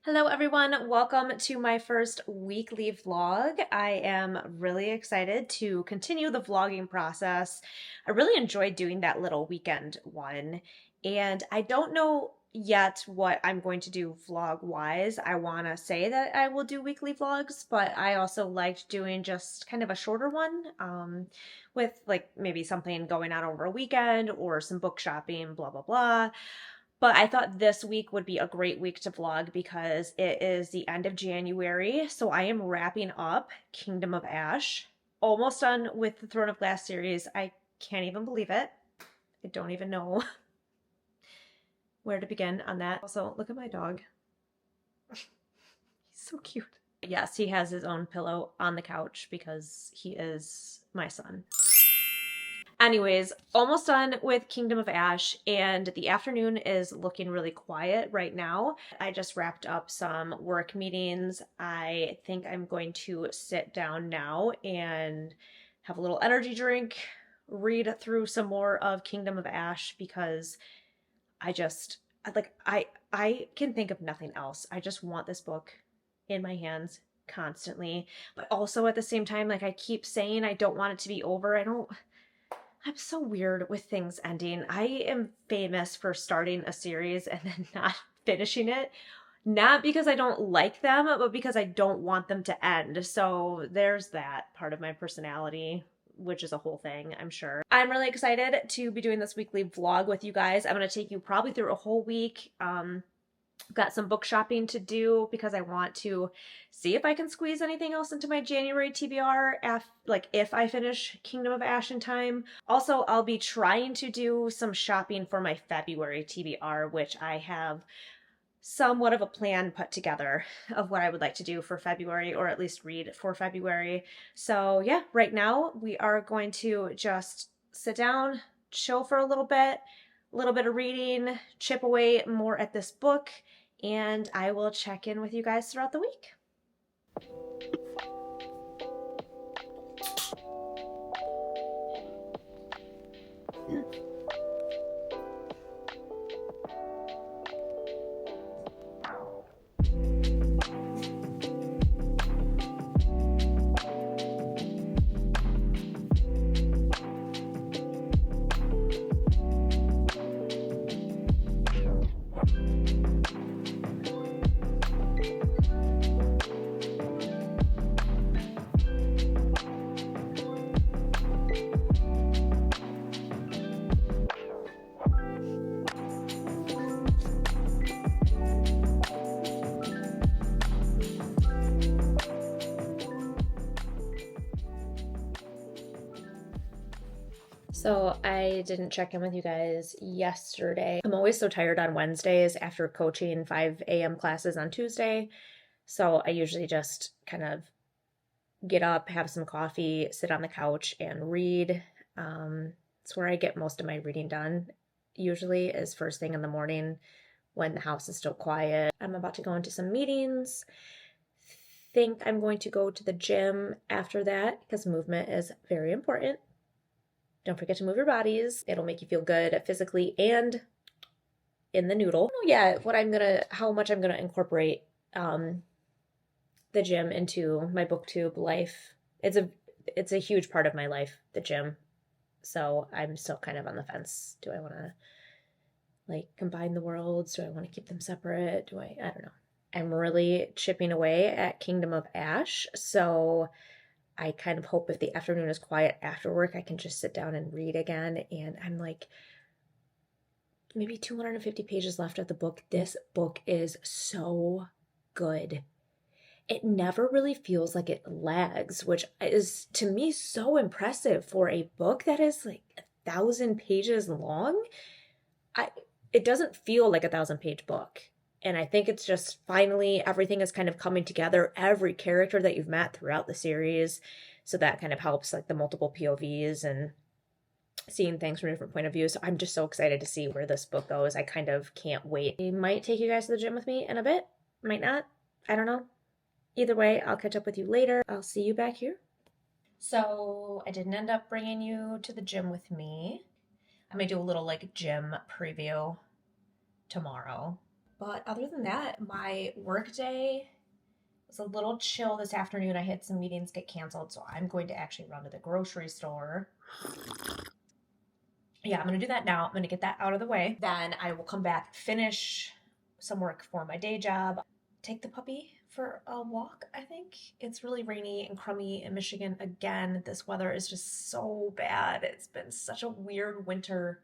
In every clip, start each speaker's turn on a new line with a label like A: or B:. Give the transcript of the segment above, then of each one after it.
A: Hello everyone, welcome to my first weekly vlog. I am really excited to continue the vlogging process. I really enjoyed doing that little weekend one, and I don't know yet what I'm going to do vlog wise. I want to say that I will do weekly vlogs, but I also liked doing just kind of a shorter one with like maybe something going on over a weekend or some book shopping, blah blah blah. But I thought this week would be a great week to vlog because it is the end of January. So I am wrapping up Kingdom of Ash. Almost done with the Throne of Glass series. I can't even believe it. I don't even know where to begin on that. Also, look at my dog. He's so cute. Yes, he has his own pillow on the couch because he is my son. Anyways, almost done with Kingdom of Ash, and the afternoon is looking really quiet right now. I just wrapped up some work meetings. I think I'm going to sit down now and have a little energy drink, read through some more of Kingdom of Ash because I just I can think of nothing else. I just want this book in my hands constantly, but also at the same time, like I keep saying I don't want it to be over. I'm so weird with things ending. I am famous for starting a series and then not finishing it. Not because I don't like them, but because I don't want them to end. So there's that part of my personality, which is a whole thing, I'm sure. I'm really excited to be doing this weekly vlog with you guys. I'm going to take you probably through a whole week. Got some book shopping to do because I want to see if I can squeeze anything else into my January TBR if I finish Kingdom of Ash in time. Also, I'll be trying to do some shopping for my February TBR, which I have somewhat of a plan put together of what I would like to do for February, or at least read for February. So yeah, right now we are going to just sit down, chill for a little bit of reading, chip away more at this book, and I will check in with you guys throughout the week. So I didn't check in with you guys yesterday. I'm always so tired on Wednesdays after coaching 5 a.m. classes on Tuesday. So I usually just kind of get up, have some coffee, sit on the couch and read. It's where I get most of my reading done. Usually is first thing in the morning when the house is still quiet. I'm about to go into some meetings. Think I'm going to go to the gym after that because movement is very important. Don't forget to move your bodies. It'll make you feel good physically and in the noodle. Yeah, how much I'm gonna incorporate the gym into my booktube life. It's a huge part of my life, the gym. So I'm still kind of on the fence. Do I want to like combine the worlds? Do I want to keep them separate? I don't know. I'm really chipping away at Kingdom of Ash. So I kind of hope if the afternoon is quiet after work, I can just sit down and read again. And I'm like, maybe 250 pages left of the book. This book is so good. It never really feels like it lags, which is to me so impressive for a book that is like 1,000 pages long. It doesn't feel like a 1,000-page book. And I think it's just finally everything is kind of coming together. Every character that you've met throughout the series. So that kind of helps, like the multiple POVs and seeing things from a different point of view. So I'm just so excited to see where this book goes. I kind of can't wait. I might take you guys to the gym with me in a bit. Might not. I don't know. Either way, I'll catch up with you later. I'll see you back here. So I didn't end up bringing you to the gym with me. I'm going to do a little like gym preview tomorrow. But other than that, my work day was a little chill this afternoon. I had some meetings get canceled, so I'm going to actually run to the grocery store. Yeah, I'm going to do that now. I'm going to get that out of the way. Then I will come back, finish some work for my day job, take the puppy for a walk, I think. It's really rainy and crummy in Michigan again. This weather is just so bad. It's been such a weird winter.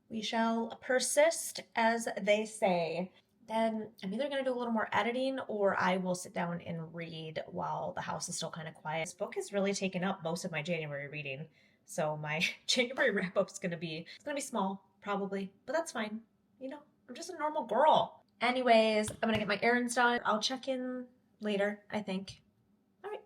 A: We shall persist, as they say. Then I'm either going to do a little more editing or I will sit down and read while the house is still kind of quiet. This book has really taken up most of my January reading. So my January wrap up is going to be, it's going to be small, probably, but that's fine. You know, I'm just a normal girl. Anyways, I'm going to get my errands done. I'll check in later, I think. All right.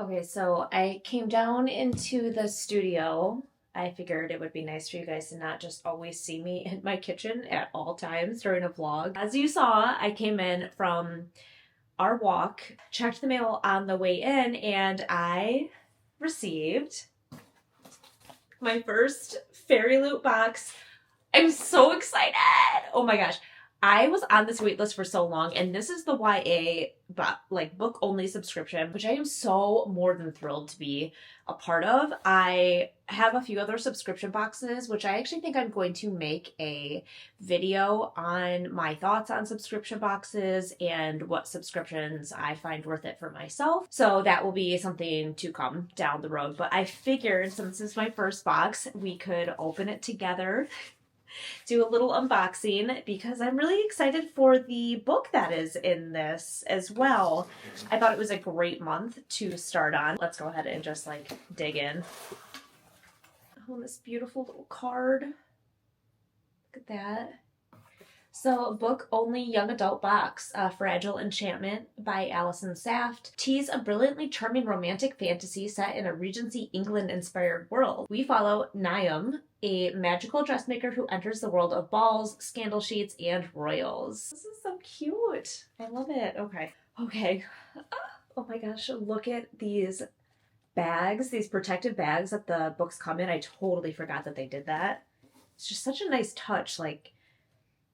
A: Okay, so I came down into the studio. I figured it would be nice for you guys to not just always see me in my kitchen at all times during a vlog. As you saw, I came in from our walk, checked the mail on the way in, and I received my first fairyloot box. I'm so excited! Oh my gosh. I was on this wait list for so long, and this is the YA book only subscription, which I am so more than thrilled to be a part of. I have a few other subscription boxes, which I actually think I'm going to make a video on my thoughts on subscription boxes and what subscriptions I find worth it for myself. So that will be something to come down the road. But I figured since this is my first box, we could open it together, do a little unboxing, because I'm really excited for the book that is in this as well. I thought it was a great month to start on. Let's go ahead and just like dig in. Oh, this beautiful little card. Look at that. So, book only young adult box, Fragile Enchantment by Alison Saft. Tease a brilliantly charming romantic fantasy set in a Regency England-inspired world. We follow Niamh, a magical dressmaker who enters the world of balls, scandal sheets, and royals. This is so cute. I love it. Okay. Oh my gosh, look at these bags, these protective bags that the books come in. I totally forgot that they did that. It's just such a nice touch. Like,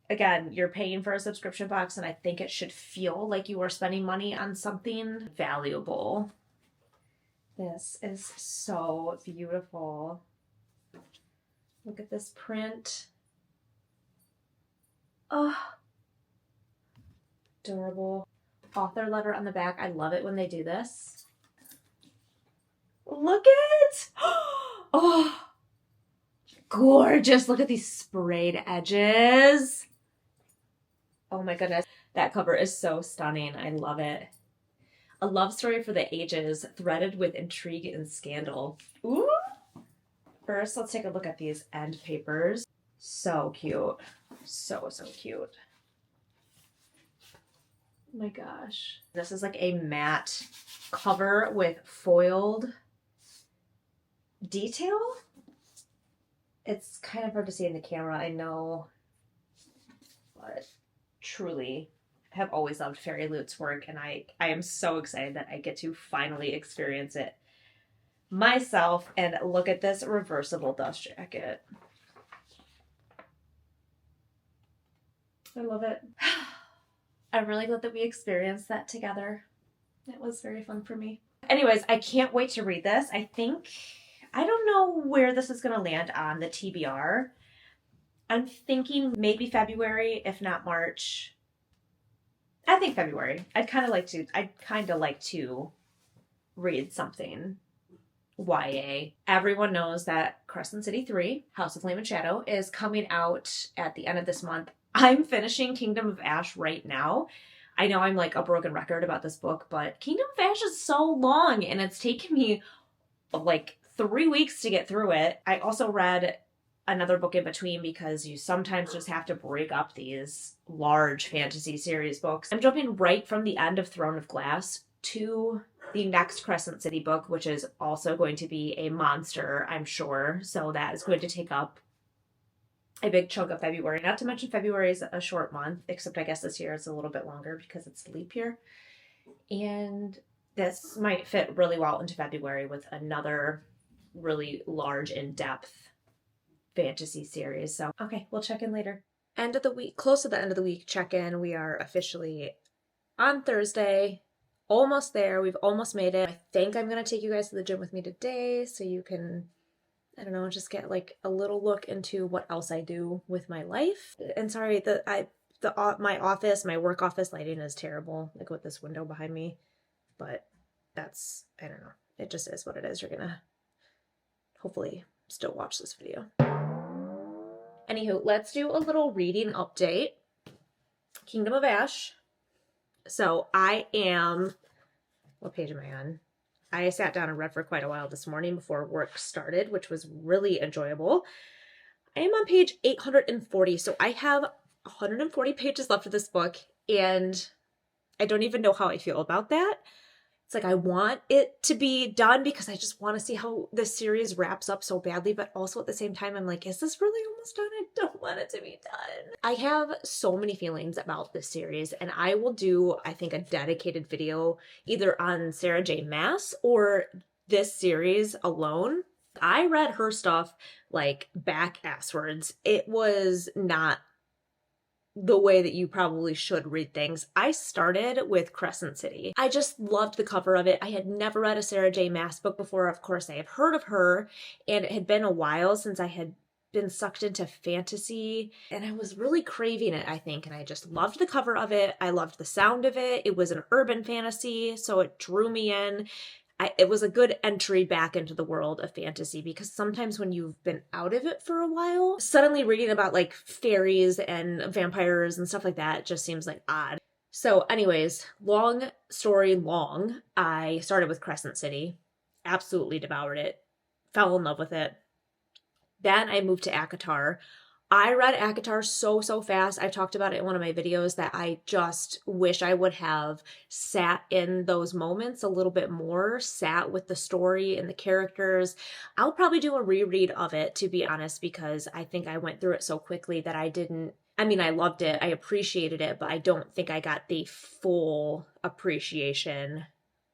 A: again, you're paying for a subscription box, and I think it should feel like you are spending money on something valuable. This is so beautiful. Look at this print. Oh, adorable. Author letter on the back. I love it when they do this. Look at it. Oh, gorgeous. Look at these sprayed edges. Oh my goodness. That cover is so stunning. I love it. A love story for the ages, threaded with intrigue and scandal. Ooh. First, let's take a look at these end papers. So cute. So cute. Oh my gosh. This is like a matte cover with foiled detail. It's kind of hard to see in the camera, I know, but truly have always loved Fairyloot's work, and I am so excited that I get to finally experience it myself. And look at this reversible dust jacket. I love it. I'm really glad that we experienced that together. It was very fun for me. Anyways, I can't wait to read this. I don't know where this is going to land on the TBR. I'm thinking maybe February, if not March. I think February. I'd kind of like to read something YA. Everyone knows that Crescent City 3, House of Flame and Shadow, is coming out at the end of this month I'm finishing Kingdom of Ash right now. I know I'm like a broken record about this book, but Kingdom of Ash is so long and it's taken me like 3 weeks to get through it. I also read another book in between because you sometimes just have to break up these large fantasy series books. I'm jumping right from the end of Throne of Glass to the next Crescent City book, which is also going to be a monster, I'm sure. So that is going to take up a big chunk of February. Not to mention February is a short month, except I guess this year it's a little bit longer because it's leap year. And this might fit really well into February with another really large, in-depth fantasy series. So, okay, we'll check in later. End of the week, close to the end of the week check in. We are officially on Thursday, almost there. We've almost made it. I think I'm going to take you guys to the gym with me today so you can, I don't know, just get like a little look into what else I do with my life. And sorry, my office, my work office lighting is terrible, like with this window behind me. But that's, I don't know. It just is what it is. You're gonna hopefully still watch this video. Anywho, let's do a little reading update. Kingdom of Ash. So what page am I on? I sat down and read for quite a while this morning before work started, which was really enjoyable. I am on page 840, so I have 140 pages left of this book, and I don't even know how I feel about that. It's like I want it to be done because I just want to see how this series wraps up so badly, but also at the same time, I'm like, is this really almost done? I don't want it to be done. I have so many feelings about this series, and I will do, I think, a dedicated video either on Sarah J. Maas or this series alone. I read her stuff like back asswards. It was not the way that you probably should read things. I started with Crescent City. I just loved the cover of it. I had never read a Sarah J. Maas book before. Of course, I have heard of her, and it had been a while since I had been sucked into fantasy, and I was really craving it, I think, and I just loved the cover of it. I loved the sound of it. It was an urban fantasy, so it drew me in. It was a good entry back into the world of fantasy, because sometimes when you've been out of it for a while, suddenly reading about like fairies and vampires and stuff like that just seems like odd. So anyways, long story long, I started with Crescent City, absolutely devoured it, fell in love with it. Then I moved to ACOTAR. I read ACOTAR so fast. I talked about it in one of my videos that I just wish I would have sat in those moments a little bit more, sat with the story and the characters. I'll probably do a reread of it, to be honest, because I think I went through it so quickly that I loved it, I appreciated it, but I don't think I got the full appreciation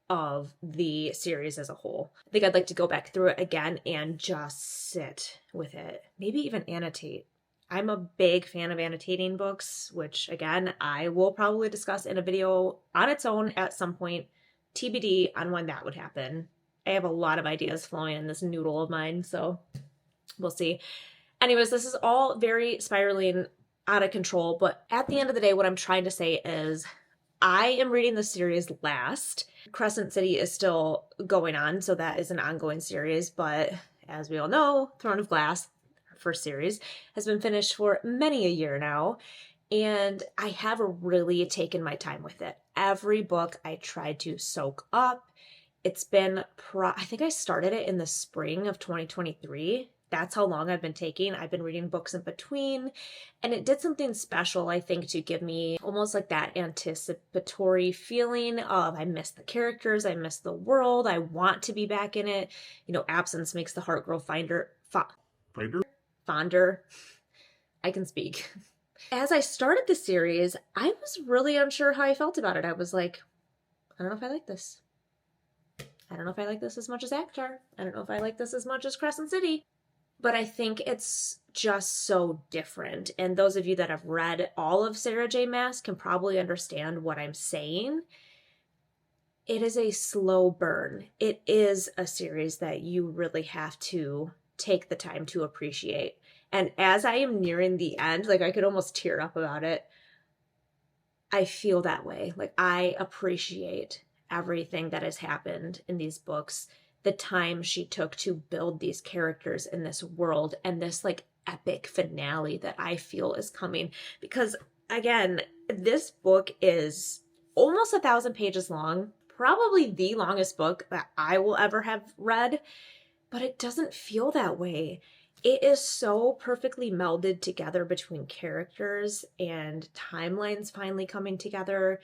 A: of the series as a whole. I think I'd like to go back through it again and just sit with it, maybe even annotate. I'm a big fan of annotating books, which again, I will probably discuss in a video on its own at some point, TBD on when that would happen. I have a lot of ideas flowing in this noodle of mine, so we'll see. Anyways, this is all very spiraling out of control, but at the end of the day, what I'm trying to say is I am reading the series last. Crescent City is still going on, so that is an ongoing series, but as we all know, Throne of Glass, first series, has been finished for many a year now, and I have really taken my time with it. Every book I tried to soak up. It's been, I think I started it in the spring of 2023. That's how long I've been taking. I've been reading books in between, and it did something special, I think, to give me almost like that anticipatory feeling of I miss the characters, I miss the world, I want to be back in it. You know, absence makes the heart grow fonder. I can speak. As I started the series, I was really unsure how I felt about it. I was like, I don't know if I like this. I don't know if I like this as much as ACOTAR. I don't know if I like this as much as Crescent City. But I think it's just so different. And those of you that have read all of Sarah J. Maas can probably understand what I'm saying. It is a slow burn. It is a series that you really have to take the time to appreciate. And as I am nearing the end, like I could almost tear up about it, I feel that way. Like I appreciate everything that has happened in these books, the time she took to build these characters in this world and this like epic finale that I feel is coming. Because again, this book is almost 1,000 pages long, probably the longest book that I will ever have read, but it doesn't feel that way. It is so perfectly melded together between characters and timelines finally coming together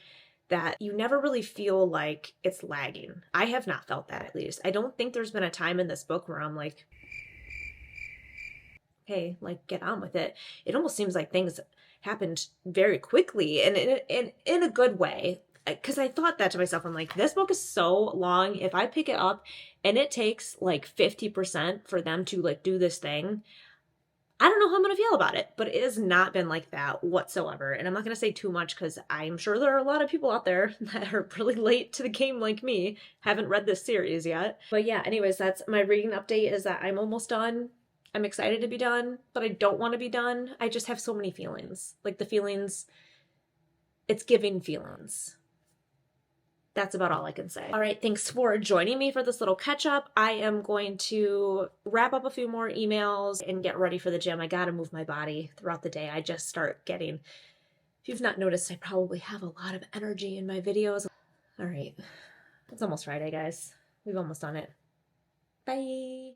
A: that you never really feel like it's lagging. I have not felt that, at least. I don't think there's been a time in this book where I'm like, hey, like, get on with it. It almost seems like things happened very quickly and in a good way. Because I thought that to myself. I'm like, this book is so long. If I pick it up and it takes like 50% for them to like do this thing, I don't know how I'm going to feel about it. But it has not been like that whatsoever. And I'm not going to say too much because I'm sure there are a lot of people out there that are really late to the game like me, haven't read this series yet. But yeah, anyways, that's my reading update, is that I'm almost done. I'm excited to be done, but I don't want to be done. I just have so many feelings. Like the feelings, it's giving feelings. That's about all I can say. All right, thanks for joining me for this little catch up. I am going to wrap up a few more emails and get ready for the gym. I gotta move my body throughout the day. I just start getting, if you've not noticed, I probably have a lot of energy in my videos. All right, it's almost Friday, guys. We've almost done it. Bye.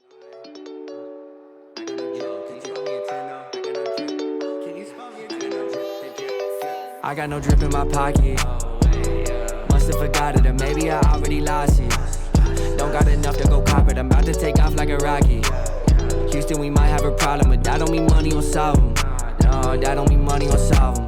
B: I got no drip in my pocket. Must've forgot it, or maybe I already lost it. Don't got enough to go cop it. I'm about to take off like a rocket. Houston, we might have a problem, but that don't mean money will solve them. No, that don't mean money will solve them.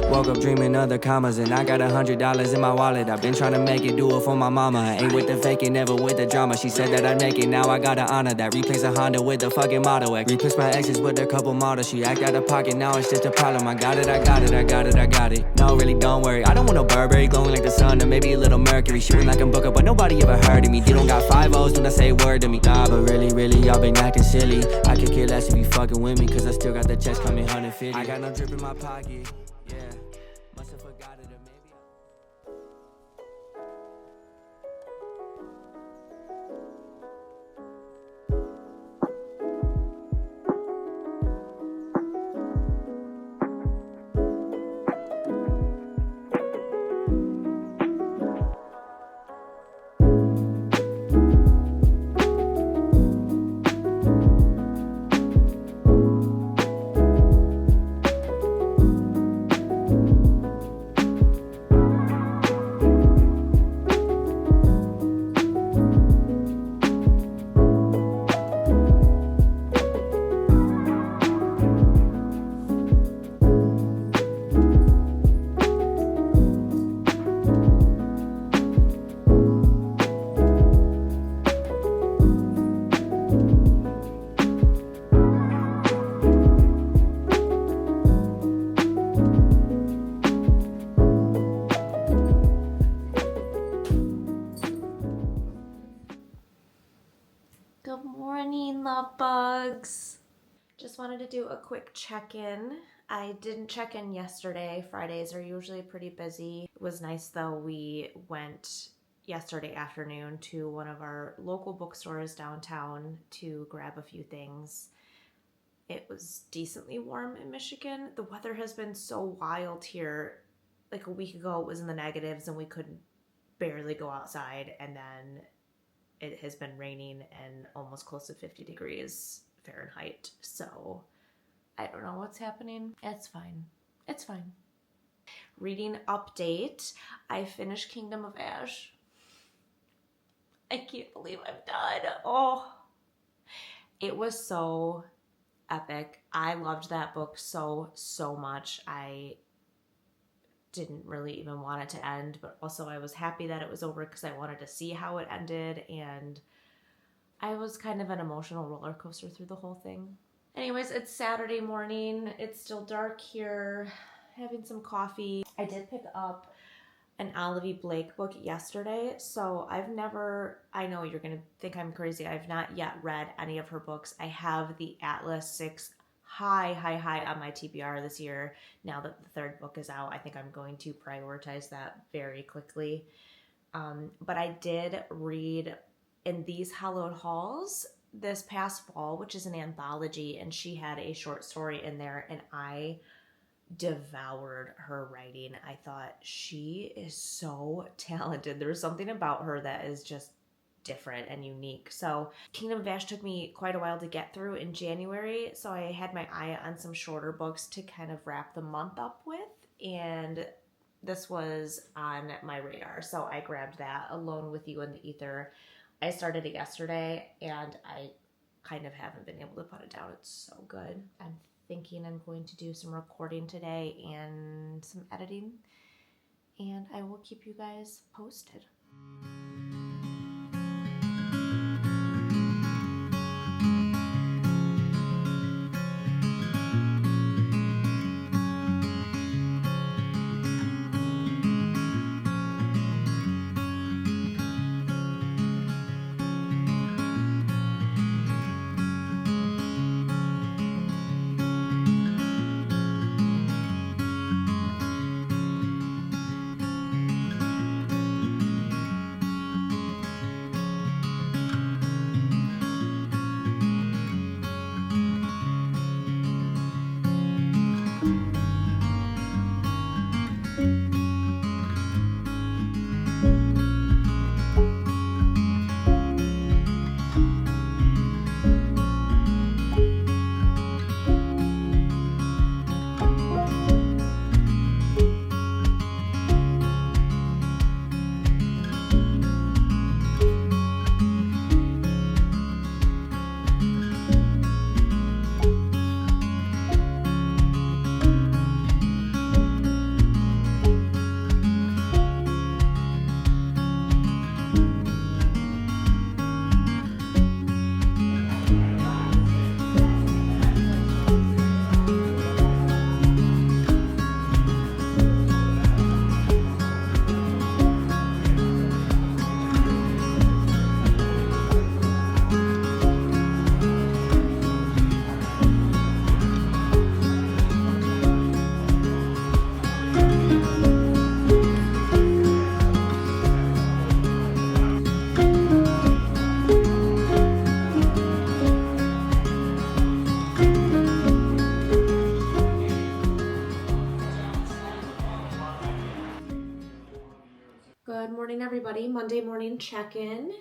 B: Woke up dreaming other commas, and I got $100 in my wallet. I've been trying to make it, do it for my mama. I ain't with the faking, never with the drama. She said that I'd make it, now I gotta honor that. Replace a Honda with the fucking Model X. Replace my exes with a couple models. She act out of pocket, now it's just a problem. I got it, I got it, I got it, I got it. No, really, don't worry. I don't want no Burberry glowing like the sun, or maybe a little Mercury. Shooting like I'm Booker, but nobody ever heard of me. You don't got 5 O's when I say a word to me. Nah, but really, y'all been acting silly. I could care less if you fucking with me, cause I still got the checks coming 150. I got no drip in my pocket, yeah. Must've forgot it, or maybe
A: Good morning, love bugs. Just wanted to do a quick check-in. I didn't check in yesterday. Fridays are usually pretty busy. It was nice though. We went yesterday afternoon to one of our local bookstores downtown to grab a few things. It was decently warm in Michigan. The weather has been so wild here. Like a week ago it was in the negatives and we could barely go outside, and then it has been raining and almost close to 50 degrees Fahrenheit. So I don't know what's happening. It's fine. It's fine. Reading update. I finished Kingdom of Ash. I can't believe I'm done. Oh, it was so epic. I loved that book so much. I didn't really even want it to end, but also I was happy that it was over because I wanted to see how it ended, and I was kind of an emotional roller coaster through the whole thing. Anyways, it's Saturday morning. It's still dark here. Having some coffee. I did pick up an Olivia Blake book yesterday, so I know you're gonna think I'm crazy. I've not yet read any of her books. I have the Atlas 6 high on my TBR this year. Now that the third book is out, I think I'm going to prioritize that very quickly. But I did read In These Hallowed Halls. this past fall, which is an anthology, and she had a short story in there, and I devoured her writing. I thought she is so talented. There's something about her that is just different and unique. So Kingdom of Ash took me quite a while to get through in January, so I had my eye on some shorter books to kind of wrap the month up with, and this was on my radar, so I grabbed that, Alone with You in the Ether. I started it yesterday, and I kind of haven't been able to put it down. It's so good. I'm thinking I'm going to do some recording today and some editing, and I will keep you guys posted. Good morning, everybody. Monday morning check-in.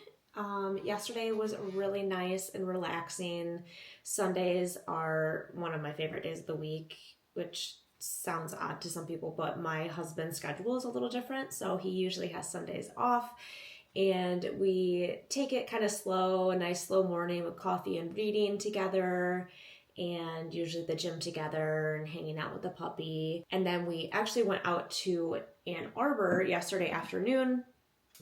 A: Yesterday was really nice and relaxing. Sundays are one of my favorite days of the week, which sounds odd to some people, but my husband's schedule is a little different, so he usually has Sundays off, and we take it kind of slow, a nice slow morning with coffee and reading together, and usually the gym together and hanging out with the puppy. And then we actually went out to Ann Arbor yesterday afternoon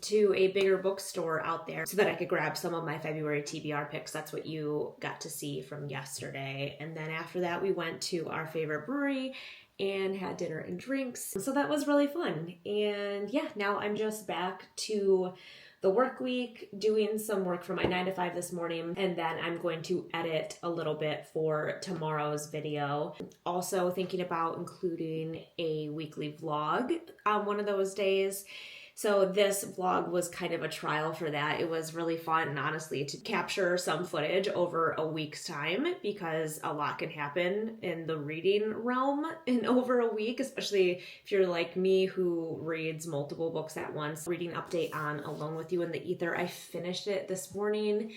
A: to a bigger bookstore out there so that I could grab some of my February TBR picks. That's what you got to see from yesterday. And then after that, we went to our favorite brewery and had dinner and drinks. So that was really fun. And yeah, now I'm just back to the work week, doing some work for my 9 to 5 this morning, and then I'm going to edit a little bit for tomorrow's video. Also thinking about including a weekly vlog on one of those days. So this vlog was kind of a trial for that. It was really fun, honestly, to capture some footage over a week's time, because a lot can happen in the reading realm in over a week, especially if you're like me who reads multiple books at once. Reading update on Alone with You in the Ether. I finished it this morning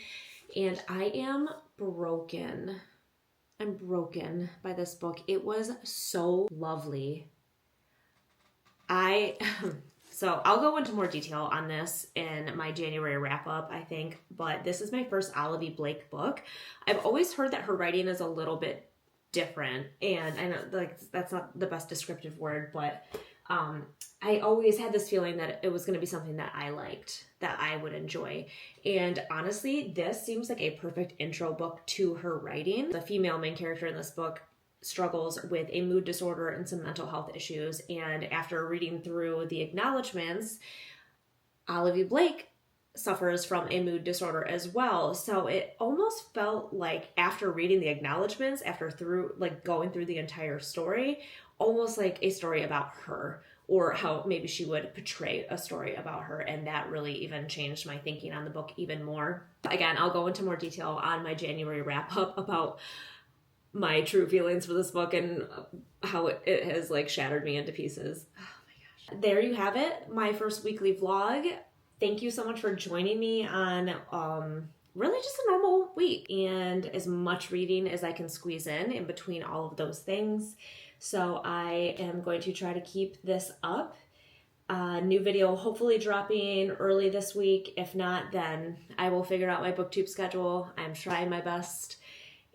A: and I am broken. I'm broken by this book. It was so lovely. So I'll go into more detail on this in my January wrap up, I think, but this is my first Olivia Blake book. I've always heard that her writing is a little bit different, and I know like that's not the best descriptive word, but I always had this feeling that it was going to be something that I liked, that I would enjoy. And honestly, this seems like a perfect intro book to her writing. The female main character in this book struggles with a mood disorder and some mental health issues. And after reading through the acknowledgments, Olivia Blake suffers from a mood disorder as well. So it almost felt like after reading the acknowledgments, going through the entire story, almost like a story about her, or how maybe she would portray a story about her, and that really even changed my thinking on the book even more. Again, I'll go into more detail on my January wrap-up about my true feelings for this book and how it has like shattered me into pieces. Oh my gosh. There you have it, my first weekly vlog. Thank you so much for joining me on really just a normal week, and as much reading as I can squeeze in between all of those things. So I am going to try to keep this up. New video hopefully dropping early this week. If not, then I will figure out my booktube schedule. I'm trying my best.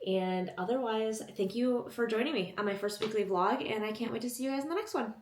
A: And otherwise, thank you for joining me on my first weekly vlog, and I can't wait to see you guys in the next one.